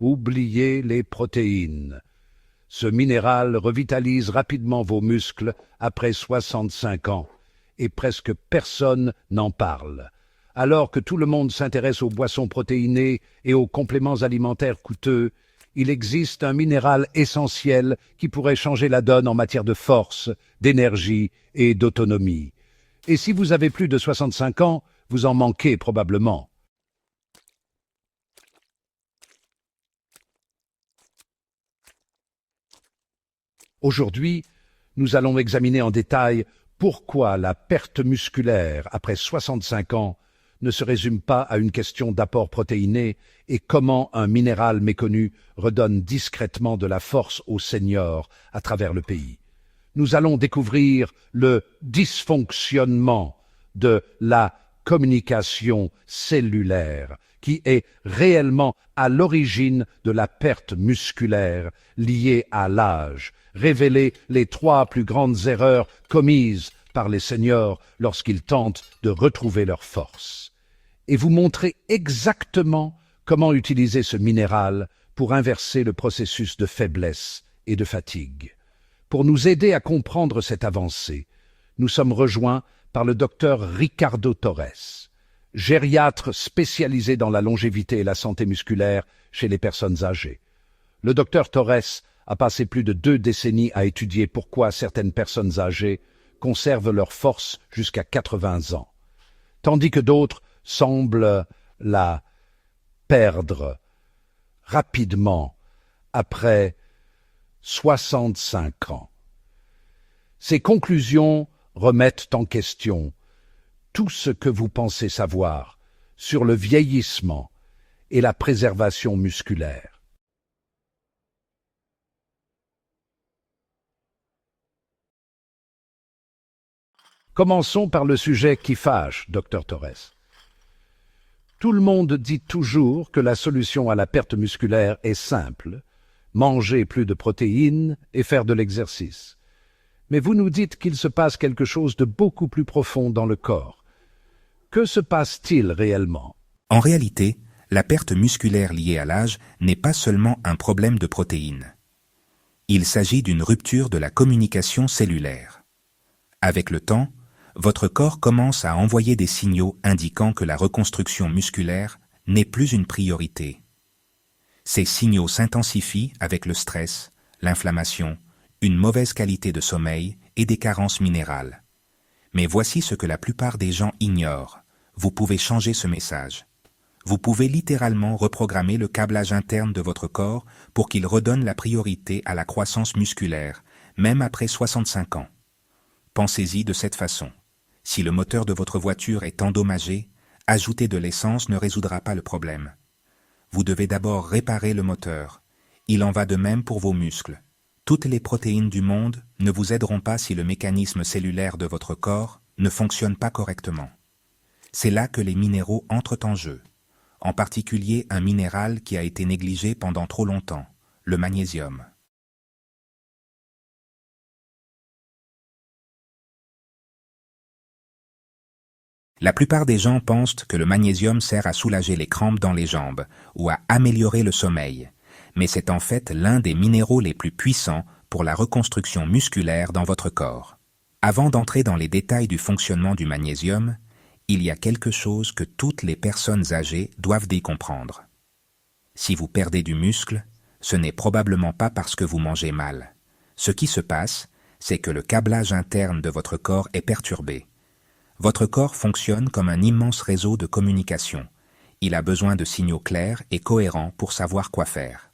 Oubliez les protéines. Ce minéral revitalise rapidement vos muscles après 65 ans, et presque personne n'en parle. Alors que tout le monde s'intéresse aux boissons protéinées et aux compléments alimentaires coûteux, il existe un minéral essentiel qui pourrait changer la donne en matière de force, d'énergie et d'autonomie. Et si vous avez plus de 65 ans, vous en manquez probablement. Aujourd'hui, nous allons examiner en détail pourquoi la perte musculaire après 65 ans ne se résume pas à une question d'apport protéiné et comment un minéral méconnu redonne discrètement de la force aux seniors à travers le pays. Nous allons découvrir le dysfonctionnement de la communication cellulaire qui est réellement à l'origine de la perte musculaire liée à l'âge, révéler les 3 plus grandes erreurs commises par les seniors lorsqu'ils tentent de retrouver leur force, et vous montrer exactement comment utiliser ce minéral pour inverser le processus de faiblesse et de fatigue. Pour nous aider à comprendre cette avancée, nous sommes rejoints par le docteur Ricardo Torres, gériatre spécialisé dans la longévité et la santé musculaire chez les personnes âgées. Le docteur Torres a passé plus de 2 décennies à étudier pourquoi certaines personnes âgées conservent leur force jusqu'à 80 ans, tandis que d'autres semblent la perdre rapidement après 65 ans. Ces conclusions remettent en question tout ce que vous pensez savoir sur le vieillissement et la préservation musculaire. Commençons par le sujet qui fâche, Dr Torres. Tout le monde dit toujours que la solution à la perte musculaire est simple, manger plus de protéines et faire de l'exercice. Mais vous nous dites qu'il se passe quelque chose de beaucoup plus profond dans le corps. Que se passe-t-il réellement? En réalité, la perte musculaire liée à l'âge n'est pas seulement un problème de protéines. Il s'agit d'une rupture de la communication cellulaire. Avec le temps, votre corps commence à envoyer des signaux indiquant que la reconstruction musculaire n'est plus une priorité. Ces signaux s'intensifient avec le stress, l'inflammation, une mauvaise qualité de sommeil et des carences minérales. Mais voici ce que la plupart des gens ignorent. Vous pouvez changer ce message. Vous pouvez littéralement reprogrammer le câblage interne de votre corps pour qu'il redonne la priorité à la croissance musculaire, même après 65 ans. Pensez-y de cette façon. Si le moteur de votre voiture est endommagé, ajouter de l'essence ne résoudra pas le problème. Vous devez d'abord réparer le moteur. Il en va de même pour vos muscles. Toutes les protéines du monde ne vous aideront pas si le mécanisme cellulaire de votre corps ne fonctionne pas correctement. C'est là que les minéraux entrent en jeu, en particulier un minéral qui a été négligé pendant trop longtemps, le magnésium. La plupart des gens pensent que le magnésium sert à soulager les crampes dans les jambes ou à améliorer le sommeil, mais c'est en fait l'un des minéraux les plus puissants pour la reconstruction musculaire dans votre corps. Avant d'entrer dans les détails du fonctionnement du magnésium, il y a quelque chose que toutes les personnes âgées doivent y comprendre. Si vous perdez du muscle, ce n'est probablement pas parce que vous mangez mal. Ce qui se passe, c'est que le câblage interne de votre corps est perturbé. Votre corps fonctionne comme un immense réseau de communication. Il a besoin de signaux clairs et cohérents pour savoir quoi faire.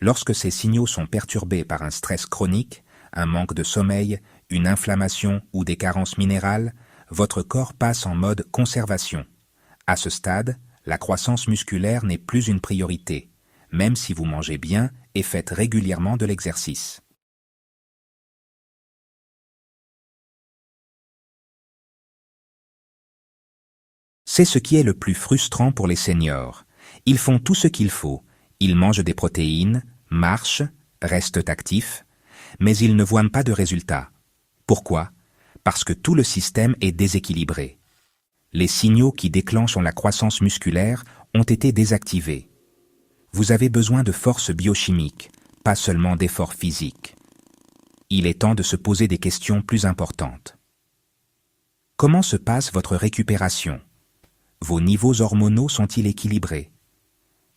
Lorsque ces signaux sont perturbés par un stress chronique, un manque de sommeil, une inflammation ou des carences minérales, votre corps passe en mode conservation. À ce stade, la croissance musculaire n'est plus une priorité, même si vous mangez bien et faites régulièrement de l'exercice. C'est ce qui est le plus frustrant pour les seniors. Ils font tout ce qu'il faut. Ils mangent des protéines, marchent, restent actifs, mais ils ne voient pas de résultats. Pourquoi? Parce que tout le système est déséquilibré. Les signaux qui déclenchent la croissance musculaire ont été désactivés. Vous avez besoin de force biochimique, pas seulement d'efforts physiques. Il est temps de se poser des questions plus importantes. Comment se passe votre récupération? Vos niveaux hormonaux sont-ils équilibrés?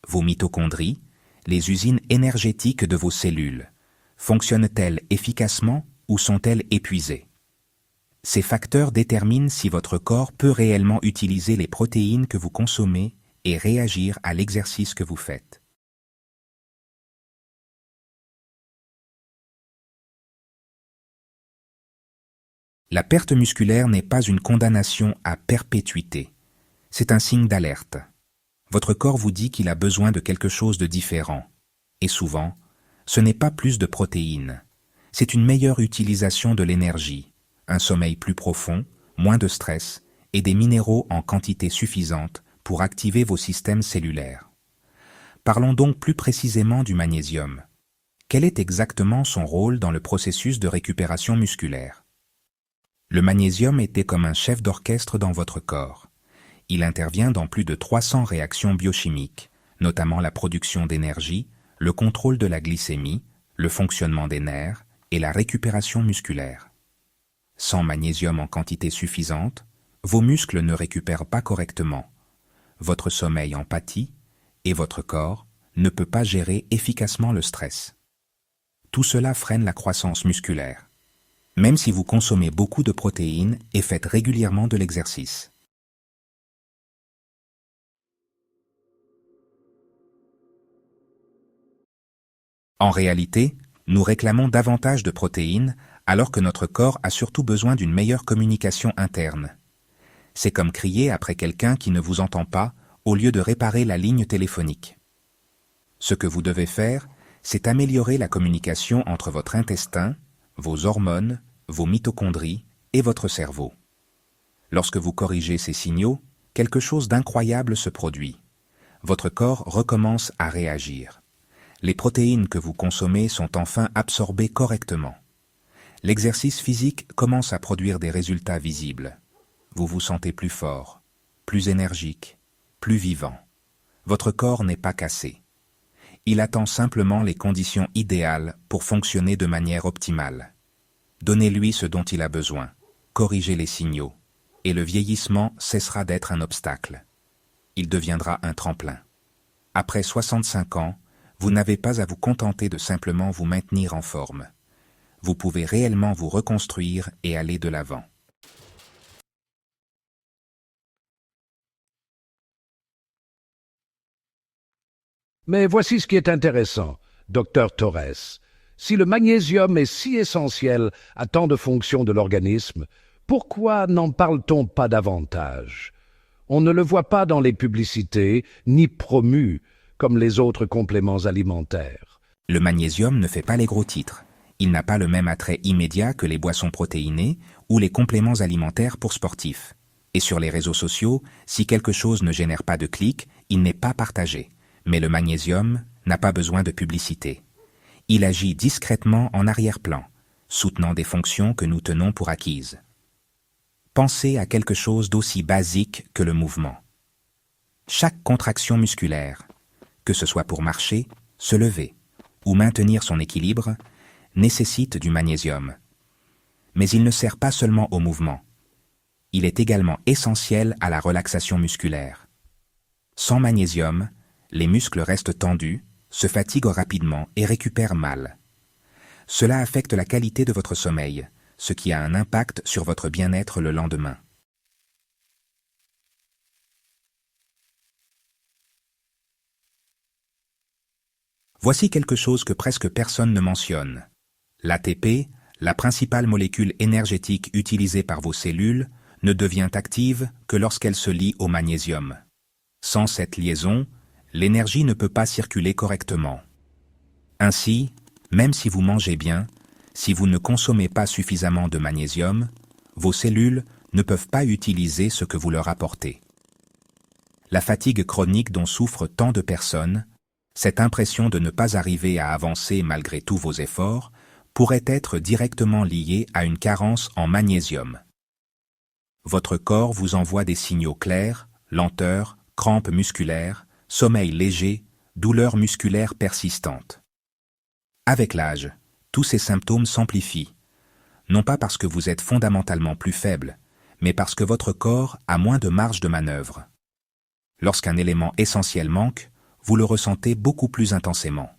Vos mitochondries, les usines énergétiques de vos cellules, fonctionnent-elles efficacement ou sont-elles épuisées? Ces facteurs déterminent si votre corps peut réellement utiliser les protéines que vous consommez et réagir à l'exercice que vous faites. La perte musculaire n'est pas une condamnation à perpétuité. C'est un signe d'alerte. Votre corps vous dit qu'il a besoin de quelque chose de différent. Et souvent, ce n'est pas plus de protéines. C'est une meilleure utilisation de l'énergie, un sommeil plus profond, moins de stress et des minéraux en quantité suffisante pour activer vos systèmes cellulaires. Parlons donc plus précisément du magnésium. Quel est exactement son rôle dans le processus de récupération musculaire? Le magnésium était comme un chef d'orchestre dans votre corps. Il intervient dans plus de 300 réactions biochimiques, notamment la production d'énergie, le contrôle de la glycémie, le fonctionnement des nerfs et la récupération musculaire. Sans magnésium en quantité suffisante, vos muscles ne récupèrent pas correctement. Votre sommeil en pâtit et votre corps ne peut pas gérer efficacement le stress. Tout cela freine la croissance musculaire, même si vous consommez beaucoup de protéines et faites régulièrement de l'exercice. En réalité, nous réclamons davantage de protéines alors que notre corps a surtout besoin d'une meilleure communication interne. C'est comme crier après quelqu'un qui ne vous entend pas au lieu de réparer la ligne téléphonique. Ce que vous devez faire, c'est améliorer la communication entre votre intestin, vos hormones, vos mitochondries et votre cerveau. Lorsque vous corrigez ces signaux, quelque chose d'incroyable se produit. Votre corps recommence à réagir. Les protéines que vous consommez sont enfin absorbées correctement. L'exercice physique commence à produire des résultats visibles. Vous vous sentez plus fort, plus énergique, plus vivant. Votre corps n'est pas cassé. Il attend simplement les conditions idéales pour fonctionner de manière optimale. Donnez-lui ce dont il a besoin, corrigez les signaux, et le vieillissement cessera d'être un obstacle. Il deviendra un tremplin. Après 65 ans, vous n'avez pas à vous contenter de simplement vous maintenir en forme. Vous pouvez réellement vous reconstruire et aller de l'avant. Mais voici ce qui est intéressant, docteur Torres. Si le magnésium est si essentiel à tant de fonctions de l'organisme, pourquoi n'en parle-t-on pas davantage? On ne le voit pas dans les publicités, ni promu, comme les autres compléments alimentaires. Le magnésium ne fait pas les gros titres. Il n'a pas le même attrait immédiat que les boissons protéinées ou les compléments alimentaires pour sportifs. Et sur les réseaux sociaux, si quelque chose ne génère pas de clics, il n'est pas partagé. Mais le magnésium n'a pas besoin de publicité. Il agit discrètement en arrière-plan, soutenant des fonctions que nous tenons pour acquises. Pensez à quelque chose d'aussi basique que le mouvement. Chaque contraction musculaire, que ce soit pour marcher, se lever ou maintenir son équilibre, nécessite du magnésium. Mais il ne sert pas seulement au mouvement. Il est également essentiel à la relaxation musculaire. Sans magnésium, les muscles restent tendus, se fatiguent rapidement et récupèrent mal. Cela affecte la qualité de votre sommeil, ce qui a un impact sur votre bien-être le lendemain. Voici quelque chose que presque personne ne mentionne. L'ATP, la principale molécule énergétique utilisée par vos cellules, ne devient active que lorsqu'elle se lie au magnésium. Sans cette liaison, l'énergie ne peut pas circuler correctement. Ainsi, même si vous mangez bien, si vous ne consommez pas suffisamment de magnésium, vos cellules ne peuvent pas utiliser ce que vous leur apportez. La fatigue chronique dont souffrent tant de personnes, cette impression de ne pas arriver à avancer malgré tous vos efforts, pourrait être directement liée à une carence en magnésium. Votre corps vous envoie des signaux clairs, lenteur, crampes musculaires, sommeil léger, douleurs musculaires persistantes. Avec l'âge, tous ces symptômes s'amplifient, non pas parce que vous êtes fondamentalement plus faible, mais parce que votre corps a moins de marge de manœuvre. Lorsqu'un élément essentiel manque, vous le ressentez beaucoup plus intensément.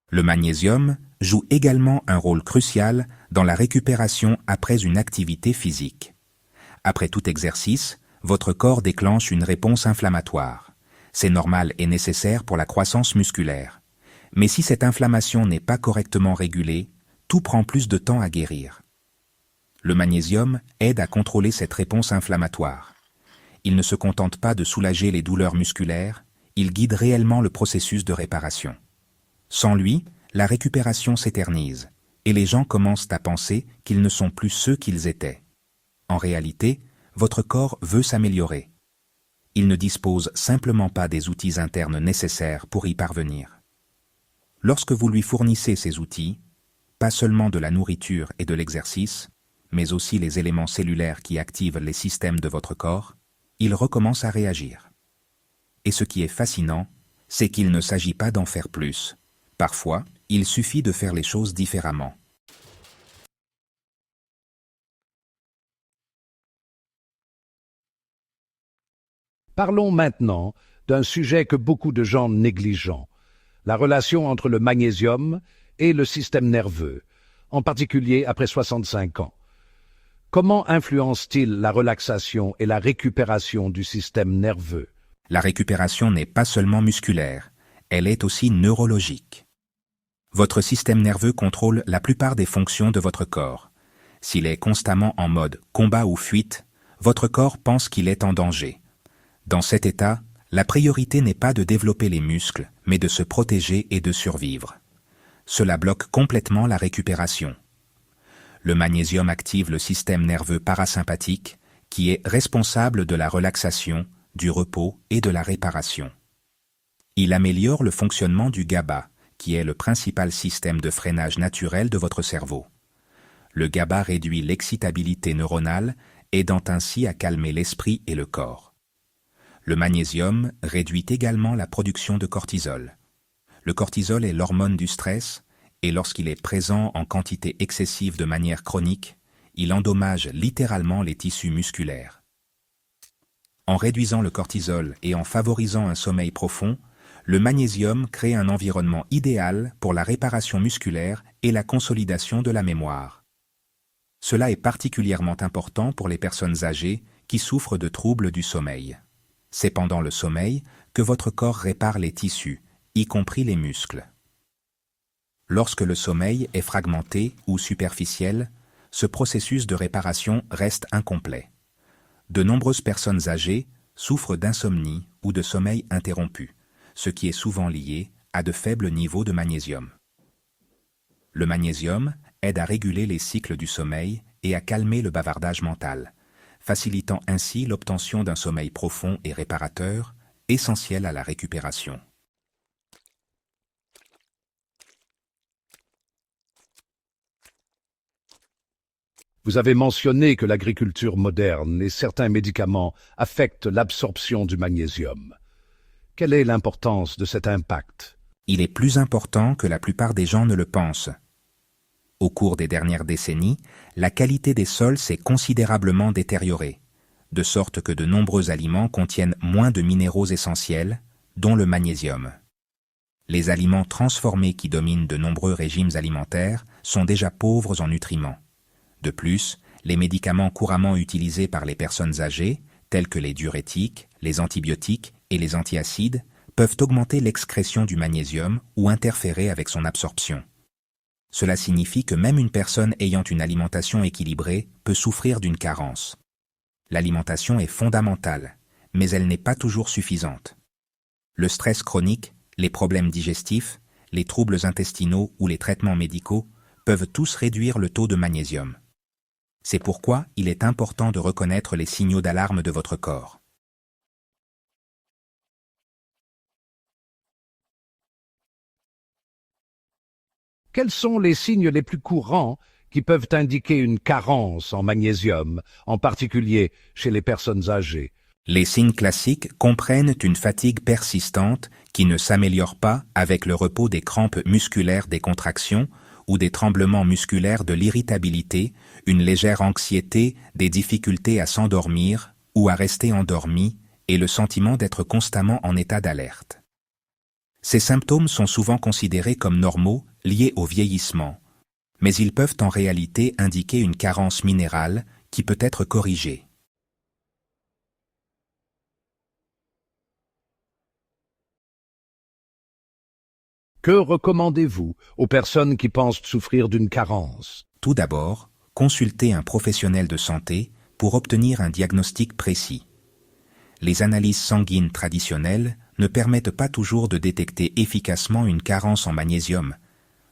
Le magnésium joue également un rôle crucial dans la récupération après une activité physique. Après tout exercice, votre corps déclenche une réponse inflammatoire. C'est normal et nécessaire pour la croissance musculaire. Mais si cette inflammation n'est pas correctement régulée, tout prend plus de temps à guérir. Le magnésium aide à contrôler cette réponse inflammatoire. Il ne se contente pas de soulager les douleurs musculaires, il guide réellement le processus de réparation. Sans lui, la récupération s'éternise, et les gens commencent à penser qu'ils ne sont plus ceux qu'ils étaient. En réalité, votre corps veut s'améliorer. Il ne dispose simplement pas des outils internes nécessaires pour y parvenir. Lorsque vous lui fournissez ces outils, pas seulement de la nourriture et de l'exercice, mais aussi les éléments cellulaires qui activent les systèmes de votre corps, il recommence à réagir. Et ce qui est fascinant, c'est qu'il ne s'agit pas d'en faire plus. Parfois, il suffit de faire les choses différemment. Parlons maintenant d'un sujet que beaucoup de gens négligent, la relation entre le magnésium et le système nerveux, en particulier après 65 ans. Comment influence-t-il la relaxation et la récupération du système nerveux? La récupération n'est pas seulement musculaire, elle est aussi neurologique. Votre système nerveux contrôle la plupart des fonctions de votre corps. S'il est constamment en mode combat ou fuite, votre corps pense qu'il est en danger. Dans cet état, la priorité n'est pas de développer les muscles, mais de se protéger et de survivre. Cela bloque complètement la récupération. Le magnésium active le système nerveux parasympathique, qui est responsable de la relaxation, du repos et de la réparation. Il améliore le fonctionnement du GABA, qui est le principal système de freinage naturel de votre cerveau. Le GABA réduit l'excitabilité neuronale, aidant ainsi à calmer l'esprit et le corps. Le magnésium réduit également la production de cortisol. Le cortisol est l'hormone du stress, et lorsqu'il est présent en quantité excessive de manière chronique, il endommage littéralement les tissus musculaires. En réduisant le cortisol et en favorisant un sommeil profond, le magnésium crée un environnement idéal pour la réparation musculaire et la consolidation de la mémoire. Cela est particulièrement important pour les personnes âgées qui souffrent de troubles du sommeil. C'est pendant le sommeil que votre corps répare les tissus, y compris les muscles. Lorsque le sommeil est fragmenté ou superficiel, ce processus de réparation reste incomplet. De nombreuses personnes âgées souffrent d'insomnie ou de sommeil interrompu, ce qui est souvent lié à de faibles niveaux de magnésium. Le magnésium aide à réguler les cycles du sommeil et à calmer le bavardage mental, facilitant ainsi l'obtention d'un sommeil profond et réparateur, essentiel à la récupération. Vous avez mentionné que l'agriculture moderne et certains médicaments affectent l'absorption du magnésium. Quelle est l'importance de cet impact? Il est plus important que la plupart des gens ne le pensent. Au cours des dernières décennies, la qualité des sols s'est considérablement détériorée, de sorte que de nombreux aliments contiennent moins de minéraux essentiels, dont le magnésium. Les aliments transformés qui dominent de nombreux régimes alimentaires sont déjà pauvres en nutriments. De plus, les médicaments couramment utilisés par les personnes âgées, tels que les diurétiques, les antibiotiques et les antiacides, peuvent augmenter l'excrétion du magnésium ou interférer avec son absorption. Cela signifie que même une personne ayant une alimentation équilibrée peut souffrir d'une carence. L'alimentation est fondamentale, mais elle n'est pas toujours suffisante. Le stress chronique, les problèmes digestifs, les troubles intestinaux ou les traitements médicaux peuvent tous réduire le taux de magnésium. C'est pourquoi il est important de reconnaître les signaux d'alarme de votre corps. Quels sont les signes les plus courants qui peuvent indiquer une carence en magnésium, en particulier chez les personnes âgées. Les signes classiques comprennent une fatigue persistante qui ne s'améliore pas avec le repos des crampes musculaires des contractions ou des tremblements musculaires de l'irritabilité, une légère anxiété, des difficultés à s'endormir ou à rester endormi et le sentiment d'être constamment en état d'alerte. Ces symptômes sont souvent considérés comme normaux, liés au vieillissement, mais ils peuvent en réalité indiquer une carence minérale qui peut être corrigée. Que recommandez-vous aux personnes qui pensent souffrir d'une carence? Tout d'abord, consultez un professionnel de santé pour obtenir un diagnostic précis. Les analyses sanguines traditionnelles ne permettent pas toujours de détecter efficacement une carence en magnésium,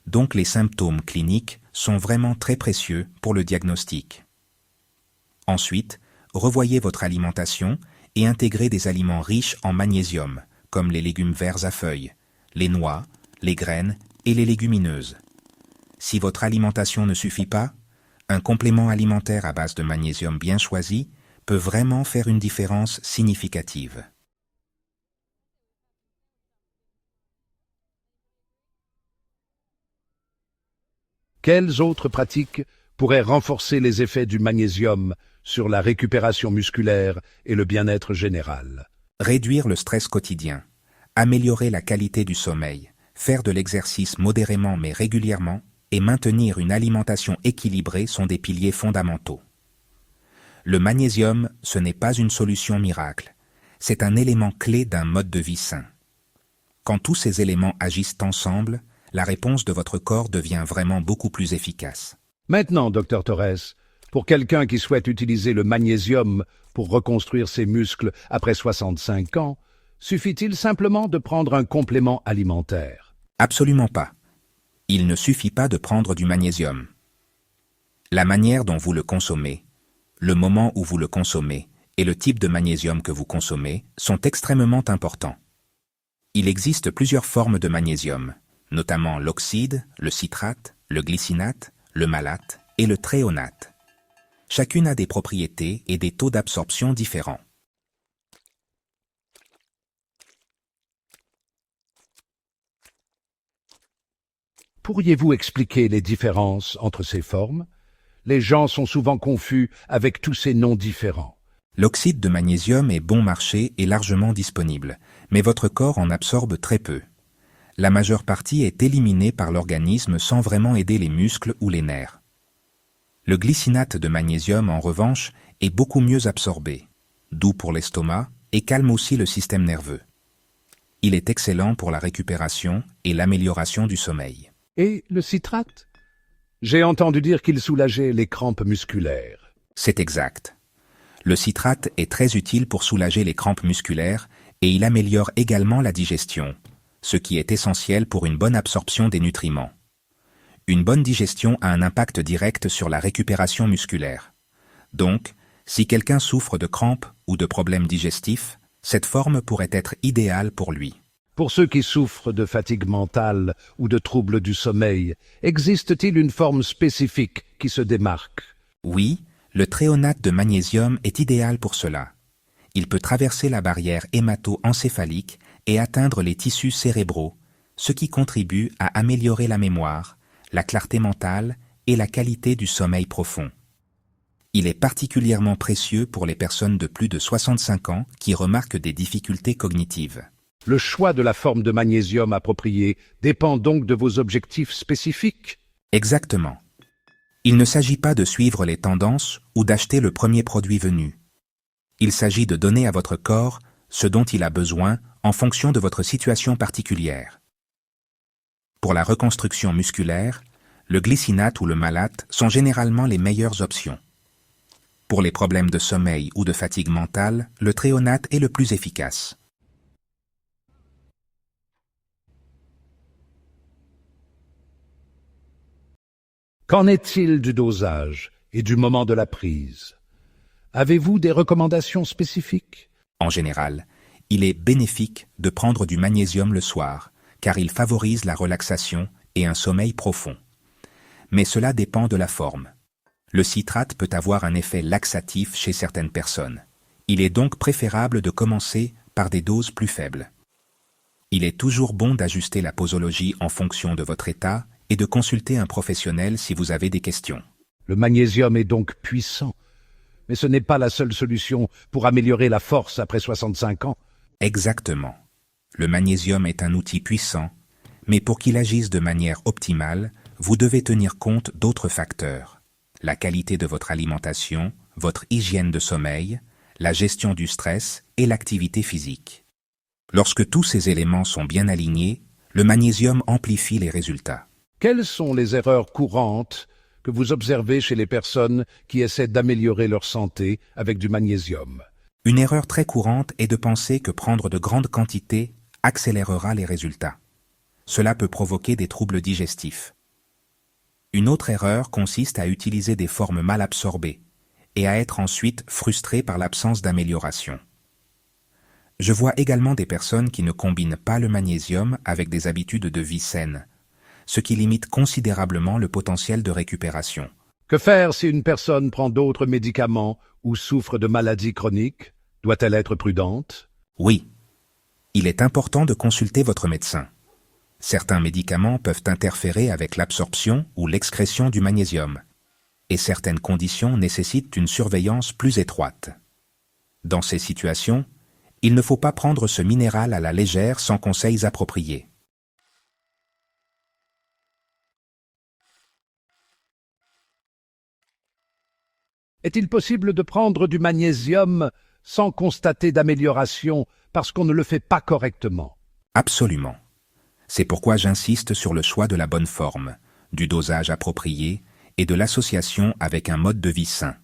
donc les symptômes cliniques sont vraiment très précieux pour le diagnostic. Ensuite, revoyez votre alimentation et intégrez des aliments riches en magnésium, comme les légumes verts à feuilles, les noix, les graines et les légumineuses. Si votre alimentation ne suffit pas, un complément alimentaire à base de magnésium bien choisi peut vraiment faire une différence significative. Quelles autres pratiques pourraient renforcer les effets du magnésium sur la récupération musculaire et le bien-être général? Réduire le stress quotidien, améliorer la qualité du sommeil, faire de l'exercice modérément mais régulièrement et maintenir une alimentation équilibrée sont des piliers fondamentaux. Le magnésium, ce n'est pas une solution miracle, c'est un élément clé d'un mode de vie sain. Quand tous ces éléments agissent ensemble, la réponse de votre corps devient vraiment beaucoup plus efficace. Maintenant, Dr Torres, pour quelqu'un qui souhaite utiliser le magnésium pour reconstruire ses muscles après 65 ans, suffit-il simplement de prendre un complément alimentaire? Absolument pas. Il ne suffit pas de prendre du magnésium. La manière dont vous le consommez, le moment où vous le consommez et le type de magnésium que vous consommez sont extrêmement importants. Il existe plusieurs formes de magnésium, notamment l'oxyde, le citrate, le glycinate, le malate et le thréonate. Chacune a des propriétés et des taux d'absorption différents. Pourriez-vous expliquer les différences entre ces formes? Les gens sont souvent confus avec tous ces noms différents. L'oxyde de magnésium est bon marché et largement disponible, mais votre corps en absorbe très peu. La majeure partie est éliminée par l'organisme sans vraiment aider les muscles ou les nerfs. Le glycinate de magnésium, en revanche, est beaucoup mieux absorbé, doux pour l'estomac et calme aussi le système nerveux. Il est excellent pour la récupération et l'amélioration du sommeil. Et le citrate? J'ai entendu dire qu'il soulageait les crampes musculaires. C'est exact. Le citrate est très utile pour soulager les crampes musculaires et il améliore également la digestion, ce qui est essentiel pour une bonne absorption des nutriments. Une bonne digestion a un impact direct sur la récupération musculaire. Donc, si quelqu'un souffre de crampes ou de problèmes digestifs, cette forme pourrait être idéale pour lui. Pour ceux qui souffrent de fatigue mentale ou de troubles du sommeil, existe-t-il une forme spécifique qui se démarque? Oui, le thréonate de magnésium est idéal pour cela. Il peut traverser la barrière hémato-encéphalique et atteindre les tissus cérébraux, ce qui contribue à améliorer la mémoire, la clarté mentale et la qualité du sommeil profond. Il est particulièrement précieux pour les personnes de plus de 65 ans qui remarquent des difficultés cognitives. Le choix de la forme de magnésium appropriée dépend donc de vos objectifs spécifiques? Exactement. Il ne s'agit pas de suivre les tendances ou d'acheter le premier produit venu. Il s'agit de donner à votre corps ce dont il a besoin en fonction de votre situation particulière. Pour la reconstruction musculaire, le glycinate ou le malate sont généralement les meilleures options. Pour les problèmes de sommeil ou de fatigue mentale, le thréonate est le plus efficace. Qu'en est-il du dosage et du moment de la prise? Avez-vous des recommandations spécifiques? En général, il est bénéfique de prendre du magnésium le soir, car il favorise la relaxation et un sommeil profond. mais cela dépend de la forme. Le citrate peut avoir un effet laxatif chez certaines personnes. Il est donc préférable de commencer par des doses plus faibles. Il est toujours bon d'ajuster la posologie en fonction de votre état et de consulter un professionnel si vous avez des questions. Le magnésium est donc puissant, mais ce n'est pas la seule solution pour améliorer la force après 65 ans. Exactement. Le magnésium est un outil puissant, mais pour qu'il agisse de manière optimale, vous devez tenir compte d'autres facteurs. La qualité de votre alimentation, votre hygiène de sommeil, la gestion du stress et l'activité physique. Lorsque tous ces éléments sont bien alignés, le magnésium amplifie les résultats. Quelles sont les erreurs courantes que vous observez chez les personnes qui essaient d'améliorer leur santé avec du magnésium? Une erreur très courante est de penser que prendre de grandes quantités accélérera les résultats. Cela peut provoquer des troubles digestifs. Une autre erreur consiste à utiliser des formes mal absorbées et à être ensuite frustré par l'absence d'amélioration. Je vois également des personnes qui ne combinent pas le magnésium avec des habitudes de vie saines, ce qui limite considérablement le potentiel de récupération. Que faire si une personne prend d'autres médicaments ou souffre de maladies chroniques? Doit-elle être prudente? Oui, il est important de consulter votre médecin. Certains médicaments peuvent interférer avec l'absorption ou l'excrétion du magnésium, et certaines conditions nécessitent une surveillance plus étroite. Dans ces situations, il ne faut pas prendre ce minéral à la légère sans conseils appropriés. Est-il possible de prendre du magnésium sans constater d'amélioration parce qu'on ne le fait pas correctement? Absolument. C'est pourquoi j'insiste sur le choix de la bonne forme, du dosage approprié et de l'association avec un mode de vie sain.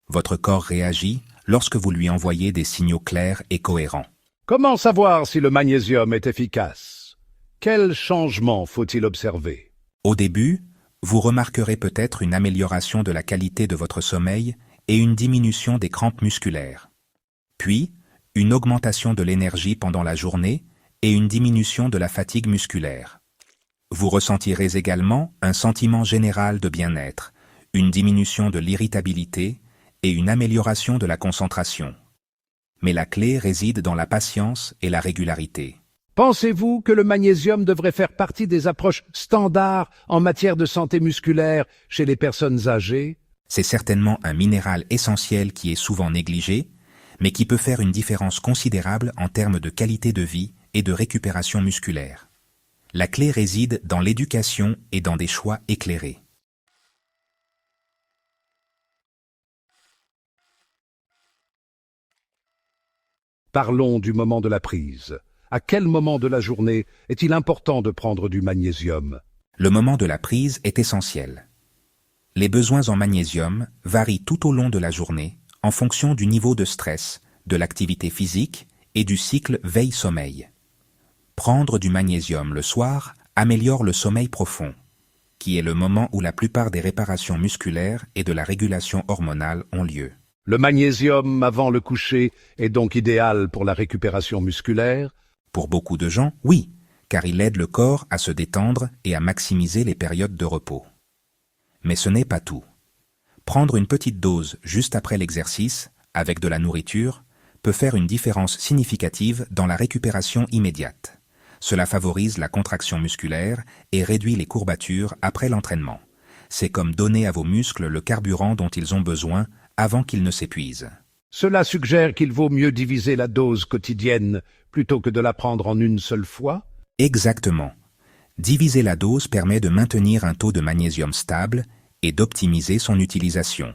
Votre corps réagit lorsque vous lui envoyez des signaux clairs et cohérents. Comment savoir si le magnésium est efficace? Quels changements faut-il observer? Au début, vous remarquerez peut-être une amélioration de la qualité de votre sommeil et une diminution des crampes musculaires. Puis, une augmentation de l'énergie pendant la journée et une diminution de la fatigue musculaire. Vous ressentirez également un sentiment général de bien-être, une diminution de l'irritabilité et une amélioration de la concentration. Mais la clé réside dans la patience et la régularité. Pensez-vous que le magnésium devrait faire partie des approches standards en matière de santé musculaire chez les personnes âgées? C'est certainement un minéral essentiel qui est souvent négligé, mais qui peut faire une différence considérable en termes de qualité de vie et de récupération musculaire. La clé réside dans l'éducation et dans des choix éclairés. Parlons du moment de la prise. À quel moment de la journée est-il important de prendre du magnésium? Le moment de la prise est essentiel. Les besoins en magnésium varient tout au long de la journée en fonction du niveau de stress, de l'activité physique et du cycle veille-sommeil. Prendre du magnésium le soir améliore le sommeil profond, qui est le moment où la plupart des réparations musculaires et de la régulation hormonale ont lieu. Le magnésium avant le coucher est donc idéal pour la récupération musculaire? Pour beaucoup de gens, oui, car il aide le corps à se détendre et à maximiser les périodes de repos. Mais ce n'est pas tout. Prendre une petite dose juste après l'exercice, avec de la nourriture, peut faire une différence significative dans la récupération immédiate. Cela favorise la contraction musculaire et réduit les courbatures après l'entraînement. C'est comme donner à vos muscles le carburant dont ils ont besoin avant qu'ils ne s'épuisent. Cela suggère qu'il vaut mieux diviser la dose quotidienne plutôt que de la prendre en une seule fois? Exactement. Diviser la dose permet de maintenir un taux de magnésium stable et d'optimiser son utilisation.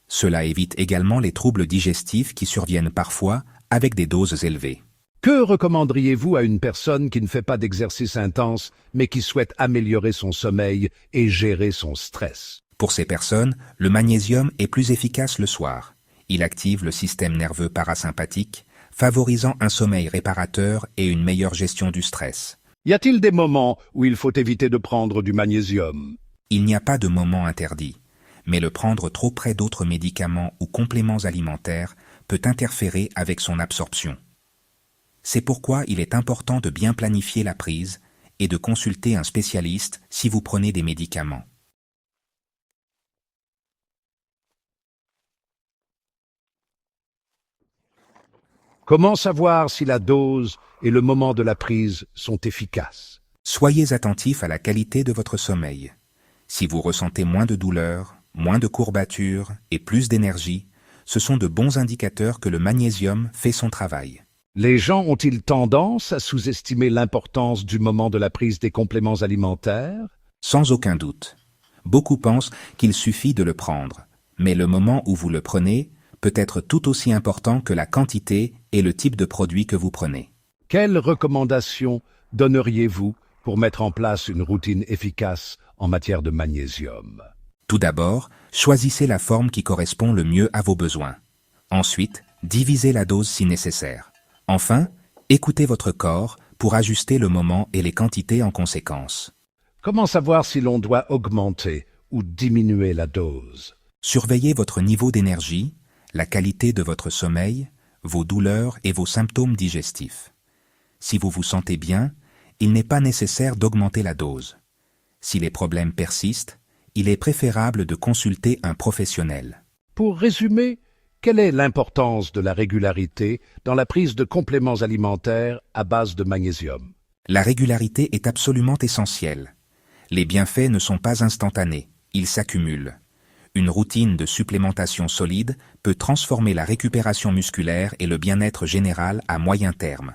Cela évite également les troubles digestifs qui surviennent parfois avec des doses élevées. Que recommanderiez-vous à une personne qui ne fait pas d'exercice intense mais qui souhaite améliorer son sommeil et gérer son stress? Pour ces personnes, le magnésium est plus efficace le soir. Il active le système nerveux parasympathique, favorisant un sommeil réparateur et une meilleure gestion du stress. Y a-t-il des moments où il faut éviter de prendre du magnésium? Il n'y a pas de moment interdit, mais le prendre trop près d'autres médicaments ou compléments alimentaires peut interférer avec son absorption. C'est pourquoi il est important de bien planifier la prise et de consulter un spécialiste si vous prenez des médicaments. Comment savoir si la dose et le moment de la prise sont efficaces? Soyez attentif à la qualité de votre sommeil. Si vous ressentez moins de douleur, moins de courbatures et plus d'énergie, ce sont de bons indicateurs que le magnésium fait son travail. Les gens ont-ils tendance à sous-estimer l'importance du moment de la prise des compléments alimentaires? Sans aucun doute. Beaucoup pensent qu'il suffit de le prendre, mais le moment où vous le prenez peut être tout aussi important que la quantité et le type de produit que vous prenez. Quelles recommandations donneriez-vous pour mettre en place une routine efficace en matière de magnésium? Tout d'abord, choisissez la forme qui correspond le mieux à vos besoins. Ensuite, divisez la dose si nécessaire. Enfin, écoutez votre corps pour ajuster le moment et les quantités en conséquence. Comment savoir si l'on doit augmenter ou diminuer la dose? Surveillez votre niveau d'énergie, la qualité de votre sommeil, vos douleurs et vos symptômes digestifs. Si vous vous sentez bien, il n'est pas nécessaire d'augmenter la dose. Si les problèmes persistent, il est préférable de consulter un professionnel. Pour résumer, quelle est l'importance de la régularité dans la prise de compléments alimentaires à base de magnésium? La régularité est absolument essentielle. Les bienfaits ne sont pas instantanés, ils s'accumulent. Une routine de supplémentation solide peut transformer la récupération musculaire et le bien-être général à moyen terme.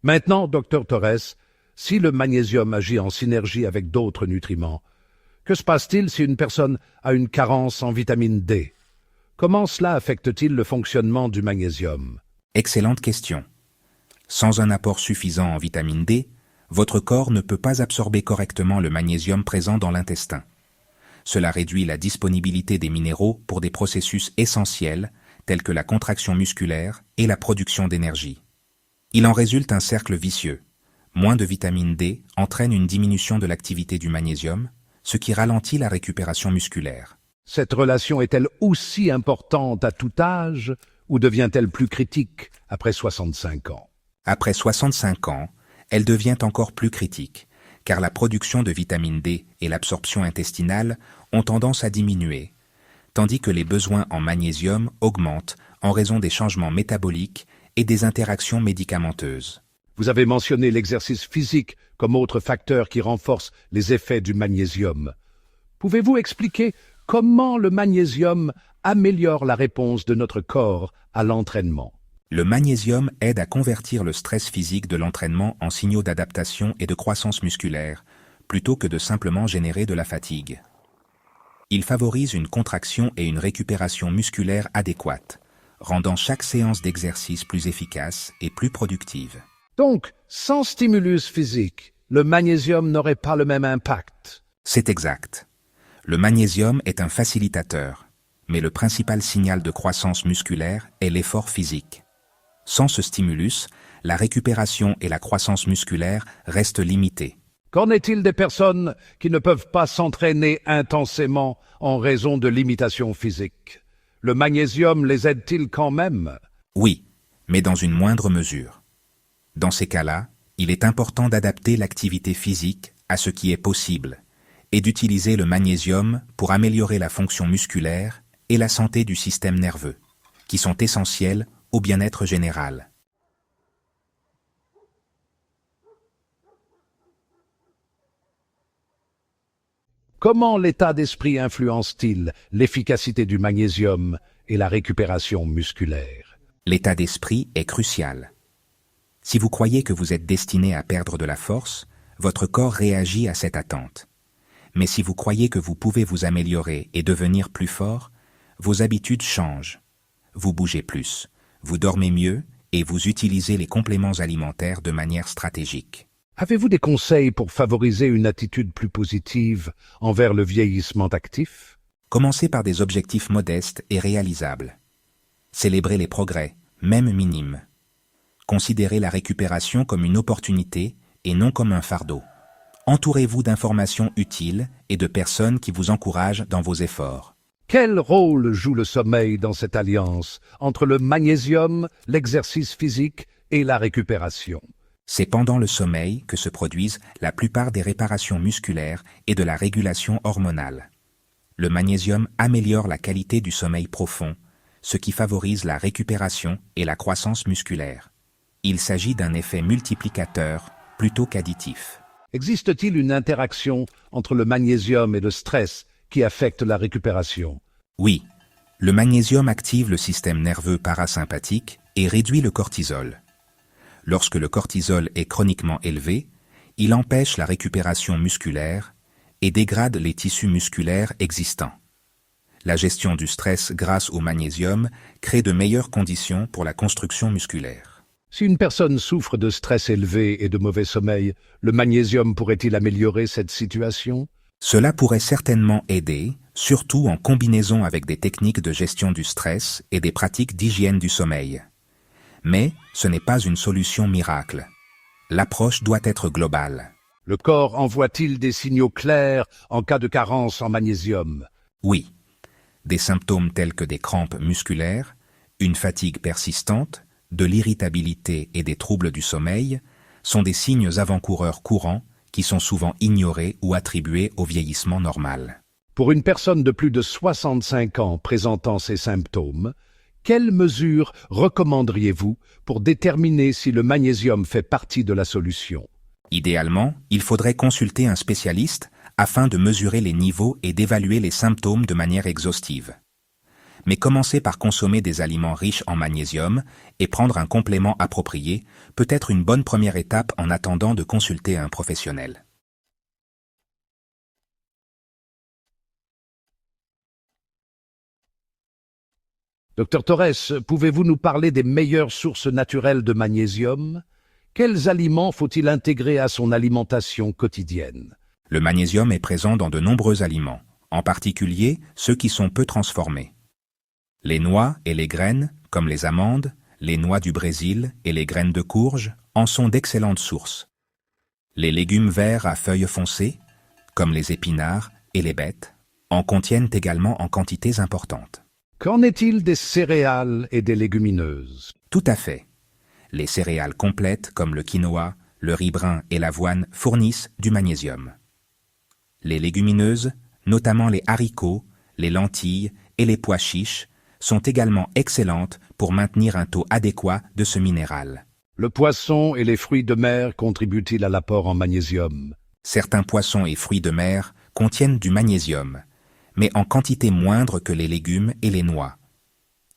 Maintenant, Dr Torres, si le magnésium agit en synergie avec d'autres nutriments, que se passe-t-il si une personne a une carence en vitamine D? Comment cela affecte-t-il le fonctionnement du magnésium? Excellente question. Sans un apport suffisant en vitamine D, votre corps ne peut pas absorber correctement le magnésium présent dans l'intestin. Cela réduit la disponibilité des minéraux pour des processus essentiels tels que la contraction musculaire et la production d'énergie. Il en résulte un cercle vicieux. Moins de vitamine D entraîne une diminution de l'activité du magnésium, ce qui ralentit la récupération musculaire. Cette relation est-elle aussi importante à tout âge ou devient-elle plus critique après 65 ans? Après 65 ans, elle devient encore plus critique, car la production de vitamine D et l'absorption intestinale ont tendance à diminuer, tandis que les besoins en magnésium augmentent en raison des changements métaboliques et des interactions médicamenteuses. Vous avez mentionné l'exercice physique comme autre facteur qui renforce les effets du magnésium. Pouvez-vous expliquer comment le magnésium améliore la réponse de notre corps à l'entraînement? Le magnésium aide à convertir le stress physique de l'entraînement en signaux d'adaptation et de croissance musculaire, plutôt que de simplement générer de la fatigue. Il favorise une contraction et une récupération musculaire adéquates, rendant chaque séance d'exercice plus efficace et plus productive. Donc, sans stimulus physique, le magnésium n'aurait pas le même impact. C'est exact. Le magnésium est un facilitateur, mais le principal signal de croissance musculaire est l'effort physique. Sans ce stimulus, la récupération et la croissance musculaire restent limitées. Qu'en est-il des personnes qui ne peuvent pas s'entraîner intensément en raison de limitations physiques? Le magnésium les aide-t-il quand même? Oui, mais dans une moindre mesure. Dans ces cas-là, il est important d'adapter l'activité physique à ce qui est possible et d'utiliser le magnésium pour améliorer la fonction musculaire et la santé du système nerveux, qui sont essentiels au bien-être général. Comment l'état d'esprit influence-t-il l'efficacité du magnésium et la récupération musculaire? L'état d'esprit est crucial. Si vous croyez que vous êtes destiné à perdre de la force, votre corps réagit à cette attente. Mais si vous croyez que vous pouvez vous améliorer et devenir plus fort, vos habitudes changent. Vous bougez plus, vous dormez mieux et vous utilisez les compléments alimentaires de manière stratégique. Avez-vous des conseils pour favoriser une attitude plus positive envers le vieillissement actif? Commencez par des objectifs modestes et réalisables. Célébrez les progrès, même minimes. Considérez la récupération comme une opportunité et non comme un fardeau. Entourez-vous d'informations utiles et de personnes qui vous encouragent dans vos efforts. Quel rôle joue le sommeil dans cette alliance entre le magnésium, l'exercice physique et la récupération? C'est pendant le sommeil que se produisent la plupart des réparations musculaires et de la régulation hormonale. le magnésium améliore la qualité du sommeil profond, ce qui favorise la récupération et la croissance musculaire. Il s'agit d'un effet multiplicateur plutôt qu'additif. Existe-t-il une interaction entre le magnésium et le stress qui affecte la récupération? Oui, le magnésium active le système nerveux parasympathique et réduit le cortisol. Lorsque le cortisol est chroniquement élevé, il empêche la récupération musculaire et dégrade les tissus musculaires existants. La gestion du stress grâce au magnésium crée de meilleures conditions pour la construction musculaire. Si une personne souffre de stress élevé et de mauvais sommeil, le magnésium pourrait-il améliorer cette situation? Cela pourrait certainement aider, surtout en combinaison avec des techniques de gestion du stress et des pratiques d'hygiène du sommeil. Mais ce n'est pas une solution miracle. L'approche doit être globale. Le corps envoie-t-il des signaux clairs en cas de carence en magnésium? Oui. Des symptômes tels que des crampes musculaires, une fatigue persistante, de l'irritabilité et des troubles du sommeil sont des signes avant-coureurs courants qui sont souvent ignorés ou attribués au vieillissement normal. Pour une personne de plus de 65 ans présentant ces symptômes, quelles mesures recommanderiez-vous pour déterminer si le magnésium fait partie de la solution? Idéalement, il faudrait consulter un spécialiste afin de mesurer les niveaux et d'évaluer les symptômes de manière exhaustive. Mais commencer par consommer des aliments riches en magnésium et prendre un complément approprié peut être une bonne première étape en attendant de consulter un professionnel. Docteur Torres, pouvez-vous nous parler des meilleures sources naturelles de magnésium? Quels aliments faut-il intégrer à son alimentation quotidienne? Le magnésium est présent dans de nombreux aliments, en particulier ceux qui sont peu transformés. Les noix et les graines, comme les amandes, les noix du Brésil et les graines de courge, en sont d'excellentes sources. Les légumes verts à feuilles foncées, comme les épinards et les bêtes, en contiennent également en quantités importantes. Qu'en est-il des céréales et des légumineuses? Tout à fait. Les céréales complètes, comme le quinoa, le riz brun et l'avoine, fournissent du magnésium. Les légumineuses, notamment les haricots, les lentilles et les pois chiches, sont également excellentes pour maintenir un taux adéquat de ce minéral. Le poisson et les fruits de mer contribuent-ils à l'apport en magnésium? Certains poissons et fruits de mer contiennent du magnésium, mais en quantité moindre que les légumes et les noix.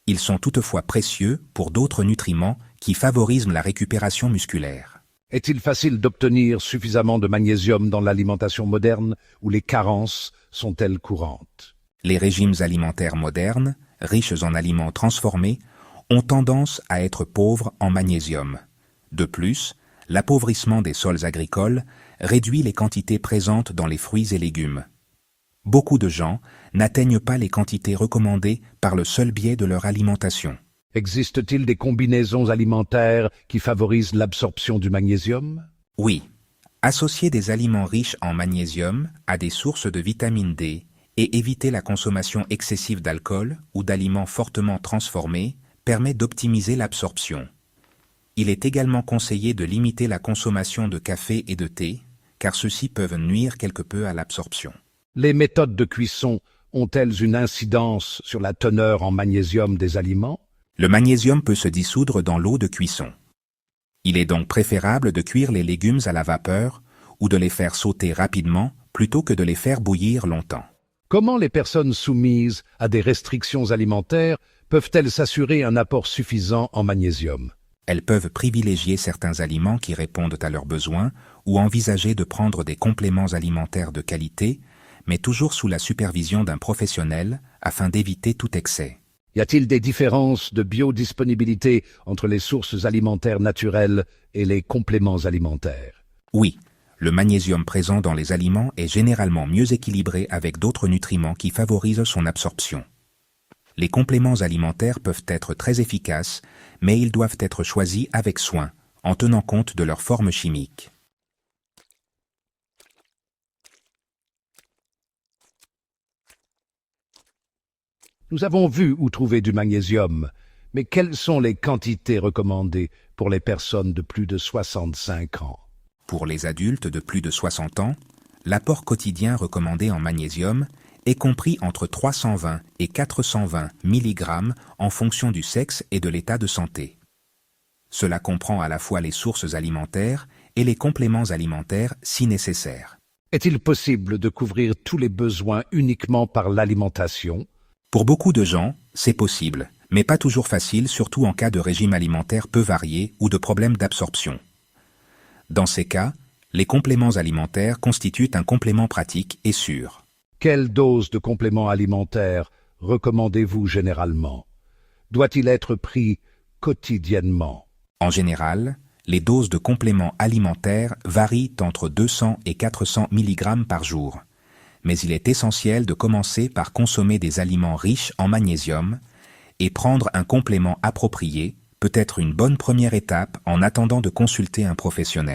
Ils sont toutefois précieux pour d'autres nutriments qui favorisent la récupération musculaire. Est-il facile d'obtenir suffisamment de magnésium dans l'alimentation moderne où les carences sont-elles courantes? Les régimes alimentaires modernes, riches en aliments transformés, ont tendance à être pauvres en magnésium. De plus, l'appauvrissement des sols agricoles réduit les quantités présentes dans les fruits et légumes. Beaucoup de gens n'atteignent pas les quantités recommandées par le seul biais de leur alimentation. Existe-t-il des combinaisons alimentaires qui favorisent l'absorption du magnésium? Oui. Associer des aliments riches en magnésium à des sources de vitamine D et éviter la consommation excessive d'alcool ou d'aliments fortement transformés permet d'optimiser l'absorption. Il est également conseillé de limiter la consommation de café et de thé, car ceux-ci peuvent nuire quelque peu à l'absorption. Les méthodes de cuisson ont-elles une incidence sur la teneur en magnésium des aliments? Le magnésium peut se dissoudre dans l'eau de cuisson. Il est donc préférable de cuire les légumes à la vapeur ou de les faire sauter rapidement plutôt que de les faire bouillir longtemps. Comment les personnes soumises à des restrictions alimentaires peuvent-elles s'assurer un apport suffisant en magnésium? Elles peuvent privilégier certains aliments qui répondent à leurs besoins ou envisager de prendre des compléments alimentaires de qualité, mais toujours sous la supervision d'un professionnel afin d'éviter tout excès. Y a-t-il des différences de biodisponibilité entre les sources alimentaires naturelles et les compléments alimentaires? Oui, le magnésium présent dans les aliments est généralement mieux équilibré avec d'autres nutriments qui favorisent son absorption. Les compléments alimentaires peuvent être très efficaces, mais ils doivent être choisis avec soin, en tenant compte de leur forme chimique. Nous avons vu où trouver du magnésium, mais quelles sont les quantités recommandées pour les personnes de plus de 65 ans? Pour les adultes de plus de 60 ans, l'apport quotidien recommandé en magnésium est compris entre 320 et 420 mg en fonction du sexe et de l'état de santé. Cela comprend à la fois les sources alimentaires et les compléments alimentaires si nécessaire. Est-il possible de couvrir tous les besoins uniquement par l'alimentation? Pour beaucoup de gens, c'est possible, mais pas toujours facile, surtout en cas de régime alimentaire peu varié ou de problèmes d'absorption. Dans ces cas, les compléments alimentaires constituent un complément pratique et sûr. Quelle dose de compléments alimentaires recommandez-vous généralement? Doit-il être pris quotidiennement? En général, les doses de compléments alimentaires varient entre 200 et 400 mg par jour. Mais il est essentiel de commencer par consommer des aliments riches en magnésium et prendre un complément approprié peut être une bonne première étape en attendant de consulter un professionnel.